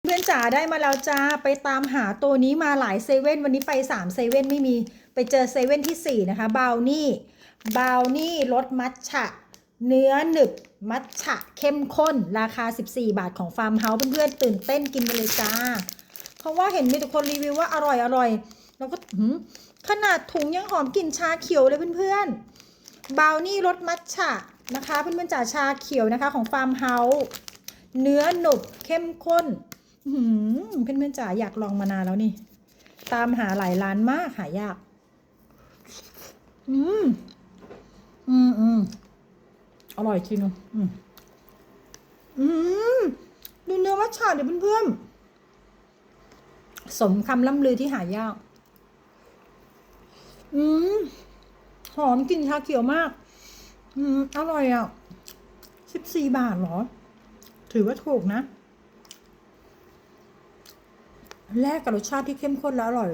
เพื่อนจ๋าได้มาแล้วจ้าไปตามหาตัวนี้มาหลายเซเว่นวันนี้ไป3เซเว่นไม่มีไปเจอเซเว่นที่4นะคะบราวนี่รสมัทฉะเนื้อหนึบมัทฉะเข้มข้นราคา14 บาทของฟาร์มเฮาส์เพื่อนๆตื่นเต้นกินไปเลยจ้าเพราะว่าเห็นมีแต่คนรีวิวว่าอร่อยแล้วก็ขนาดถุงยังหอมกลิ่นชาเขียวเลยเพื่อนๆบราวนี่รสมัทฉะนะคะเพื่อนๆจ๋าชาเขียวนะคะของฟาร์มเฮาส์เนื้อหนุบเข้มข้นเพื่อนๆจ๋าอยากลองมานานแล้วนี่ตามหาหลายร้านมากหายากอร่อยจริงดูเนื้อมัทฉะเดี๋ยวเพื่อนๆสมคำล่ำลือที่หายากหอมกลิ่นชาเขียวมากอร่อยอ่ะ14 บาทเหรอถือว่าถูกนะแลกกับรสชาติที่เข้มข้นและอร่อย